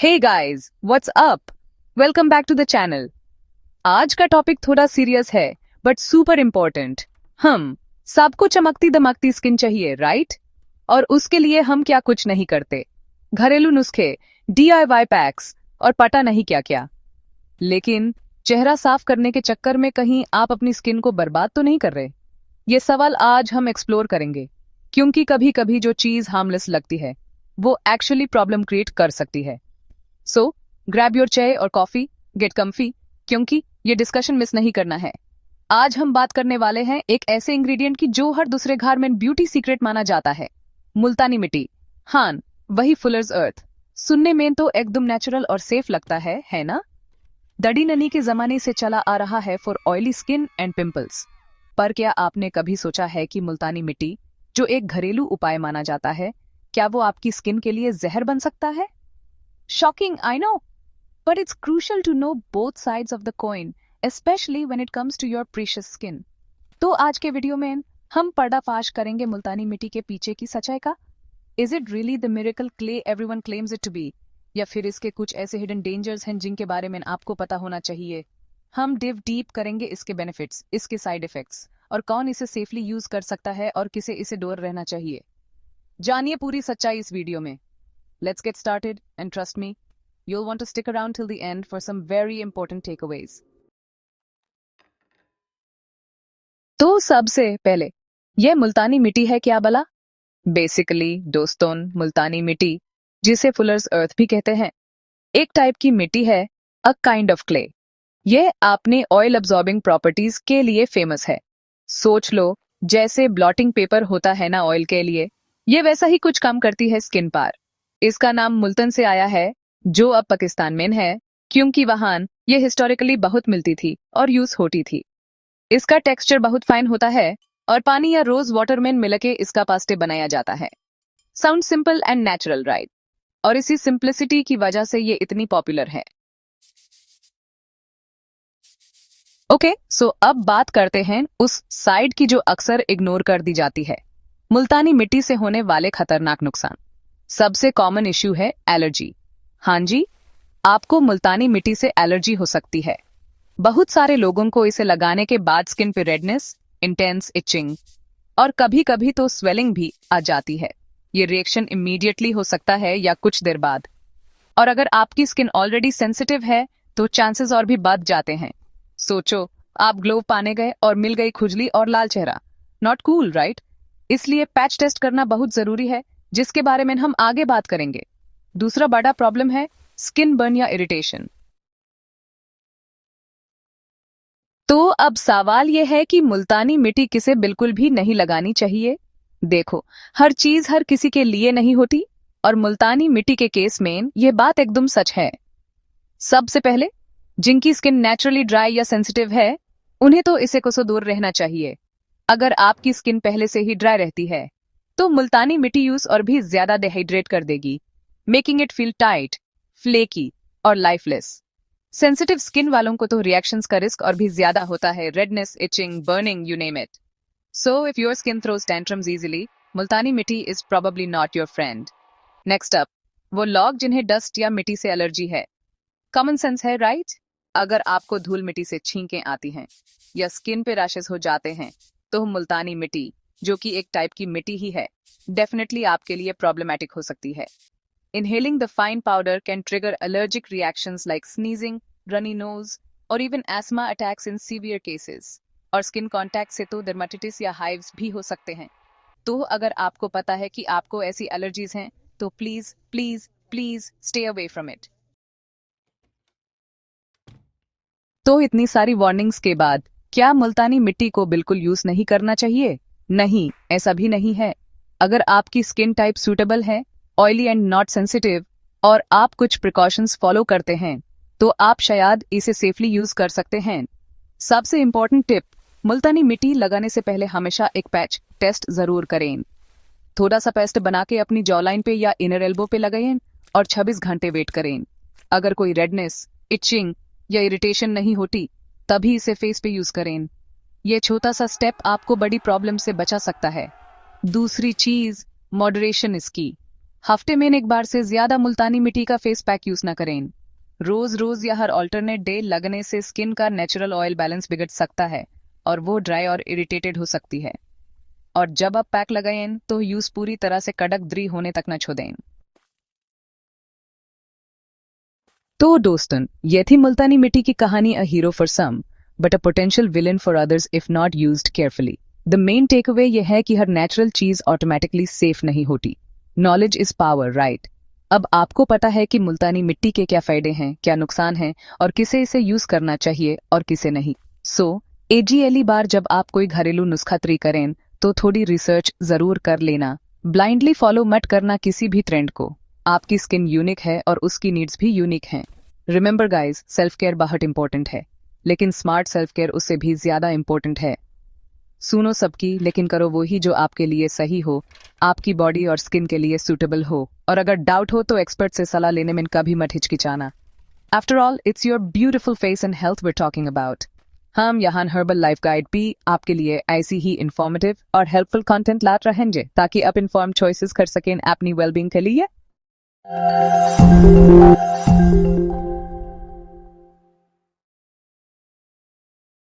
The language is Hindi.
Hey guys, what's up? Welcome back to the channel. आज का टॉपिक थोड़ा सीरियस है बट सुपर इम्पोर्टेंट। हम सबको चमकती दमकती स्किन चाहिए, राइट? और उसके लिए हम क्या कुछ नहीं करते, घरेलू नुस्खे, DIY पैक्स और पता नहीं क्या क्या। लेकिन चेहरा साफ करने के चक्कर में कहीं आप अपनी स्किन को बर्बाद तो नहीं कर रहे? ये सवाल आज हम एक्सप्लोर करेंगे, क्योंकि कभी कभी जो चीज हार्मलेस लगती है वो एक्चुअली प्रॉब्लम क्रिएट कर सकती है। सो ग्रैब योर चाय और कॉफी, गेट कम्फी, क्योंकि ये डिस्कशन मिस नहीं करना है। आज हम बात करने वाले हैं एक ऐसे इंग्रेडिएंट की जो हर दूसरे घर में ब्यूटी सीक्रेट माना जाता है, मुल्तानी मिट्टी। हाँ, वही फुलर्स अर्थ। सुनने में तो एकदम नेचुरल और सेफ लगता है ना? दड़ी ननी के जमाने से चला आ रहा है for oily skin and pimples. पर क्या आपने कभी सोचा है कि मुल्तानी मिट्टी, जो एक घरेलू उपाय माना जाता है, क्या वो आपकी स्किन के लिए जहर बन सकता है? Shocking, I know, but it's crucial to know both sides of the coin, especially when it comes to your precious skin. तो आज के वीडियो में हम पर्दाफाश करेंगे मुल्तानी मिट्टी के पीछे की सच्चाई का। Is it really the miracle clay everyone claims it to be? या फिर इसके कुछ ऐसे हिडन डेंजर्स हैं जिनके बारे में आपको पता होना चाहिए? हम डिव डीप करेंगे इसके बेनिफिट्स, इसके साइड इफेक्ट्स और कौन इसे सेफली यूज कर सकता है और किसे इसे दूर रहना चाहिए। जानिए पूरी सच्चाई इस वीडियो में। Let's get started, and trust me, you'll want to stick around till the end for some very important takeaways. तो सबसे पहले, यह मुल्तानी मिट्टी है क्या भला? बेसिकली दोस्तों, मुल्तानी मिट्टी, जिसे फुलर्स अर्थ भी कहते हैं, एक टाइप की मिट्टी है, अ काइंड ऑफ क्ले। यह अपने ऑयल अब्सॉर्बिंग प्रॉपर्टीज के लिए फेमस है। सोच लो, जैसे ब्लॉटिंग पेपर होता है ना ऑयल के लिए, यह वैसा ही कुछ काम करती है स्किन पर। इसका नाम मुल्तन से आया है, जो अब पाकिस्तान में है, क्योंकि वहां ये हिस्टोरिकली बहुत मिलती थी और यूज होती थी। इसका टेक्सचर बहुत फाइन होता है और पानी या रोज वाटर में मिलके इसका पास्ते बनाया जाता है। Sound simple and natural, right? और इसी सिंप्लिसिटी की वजह से ये इतनी पॉपुलर है। ओके, सो अब बात करते हैं उस साइड की जो अक्सर इग्नोर कर दी जाती है, मुल्तानी मिट्टी से होने वाले खतरनाक नुकसान। सबसे कॉमन इश्यू है एलर्जी। हाँ जी, आपको मुल्तानी मिट्टी से एलर्जी हो सकती है। बहुत सारे लोगों को इसे लगाने के बाद स्किन पे रेडनेस, इंटेंस इचिंग और कभी कभी तो स्वेलिंग भी आ जाती है। ये रिएक्शन इमीडिएटली हो सकता है या कुछ देर बाद। और अगर आपकी स्किन ऑलरेडी सेंसिटिव है तो चांसेस और भी बढ़ जाते हैं। सोचो, आप ग्लोव पाने गए और मिल गई खुजली और लाल चेहरा। Not cool, right? इसलिए पैच टेस्ट करना बहुत जरूरी है, जिसके बारे में हम आगे बात करेंगे। दूसरा बड़ा प्रॉब्लम है स्किन बर्न या इरिटेशन। तो अब सवाल यह है कि मुल्तानी मिट्टी किसे बिल्कुल भी नहीं लगानी चाहिए। देखो, हर चीज हर किसी के लिए नहीं होती, और मुल्तानी मिट्टी के केस में यह बात एकदम सच है। सबसे पहले, जिनकी स्किन नेचुरली ड्राई या सेंसिटिव है, उन्हें तो इसे को दूर रहना चाहिए। अगर आपकी स्किन पहले से ही ड्राई रहती है तो मुल्तानी मिट्टी यूज और भी ज्यादा डिहाइड्रेट कर देगी, making it feel tight, flaky और लाइफलेस। सेंसिटिव स्किन वालों को तो रिएक्शंस का रिस्क और भी ज्यादा होता है, redness, itching, burning, you name it. So if your skin throws tantrums easily, Multani mitti is probably not your friend. Next up, वो लोग जिन्हें डस्ट या मिट्टी से एलर्जी है। कॉमन सेंस है, राइट? अगर आपको धूल मिट्टी से छींकें आती हैं या स्किन पे रैशेस हो जाते हैं, तो मुल्तानी मिट्टी, जो कि एक टाइप की मिट्टी ही है, डेफिनेटली आपके लिए प्रॉब्लमैटिक हो सकती है। Inhaling the fine powder can trigger allergic reactions like sneezing, runny nose, or even asthma attacks in severe cases. और स्किन कांटेक्ट से तो डर्मेटाइटिस या हाइव्स भी हो सकते हैं। तो अगर आपको पता है कि आपको ऐसी एलर्जीज हैं, तो please please please stay away from it. तो इतनी सारी वार्निंग्स के बाद क्या मुल्तानी मिट्टी को बिल्कुल यूज नहीं करना चाहिए? नहीं, ऐसा भी नहीं है। अगर आपकी स्किन टाइप सूटेबल है, ऑयली एंड नॉट सेंसिटिव, और आप कुछ प्रिकॉशंस फॉलो करते हैं, तो आप शायद इसे सेफली यूज कर सकते हैं। सबसे इंपॉर्टेंट टिप, मुल्तानी मिट्टी लगाने से पहले हमेशा एक पैच टेस्ट जरूर करें। थोड़ा सा पेस्ट बना के अपनी जॉलाइन पे या इनर एल्बो पे लगाएं और 26 घंटे वेट करें। अगर कोई रेडनेस, इचिंग या इरिटेशन नहीं होती, तभी इसे फेस पे यूज करें। यह छोटा सा स्टेप आपको बड़ी प्रॉब्लम से बचा सकता है। दूसरी चीज, मॉडरेशन इसकी। हफ्ते में एक बार से ज्यादा मुल्तानी मिट्टी का फेस पैक यूज ना करें। रोज रोज या हर ऑल्टरनेट डे लगने से स्किन का नेचुरल ऑयल बैलेंस बिगड़ सकता है और वो ड्राई और इरिटेटेड हो सकती है। और जब आप पैक लगाएं तो यूज पूरी तरह से कड़क द्री होने तक न छोड़ें। तो दोस्तन, ये थी मुल्तानी मिट्टी की कहानी, a hero for some but a potential villain for others if not used carefully. The main take away यह है कि हर नेचुरल चीज ऑटोमेटिकली सेफ नहीं होती। Knowledge is power, right? अब आपको पता है कि मुल्तानी मिट्टी के क्या फायदे हैं, क्या नुकसान हैं और किसे इसे यूज करना चाहिए और किसे नहीं। सो एजीएली बार जब आप कोई घरेलू नुस्खा ट्री करें तो थोड़ी रिसर्च जरूर कर लेना। ब्लाइंडली फॉलो मत करना किसी भी ट्रेंड को। आपकी स्किन यूनिक है और उसकी नीड्स भी यूनिक हैं। रिमेंबर गाइज, सेल्फ केयर बहुत इंपॉर्टेंट है, लेकिन स्मार्ट सेल्फ केयर उससे भी ज्यादा इंपॉर्टेंट है। सुनो सबकी, लेकिन करो वही जो आपके लिए सही हो, आपकी बॉडी और स्किन के लिए सूटेबल हो। और अगर डाउट हो तो एक्सपर्ट से सलाह लेने में कभी मत हिचकिचाना। After all, it's your beautiful face and health we talking about. हम यहाँ हर्बल लाइफ गाइड भी आपके लिए ऐसी ही इंफॉर्मेटिव और हेल्पफुल कंटेंट ला रहेंगे ताकि आप इन्फॉर्म चॉइसेस कर सकें अपनी वेलबींग के लिए।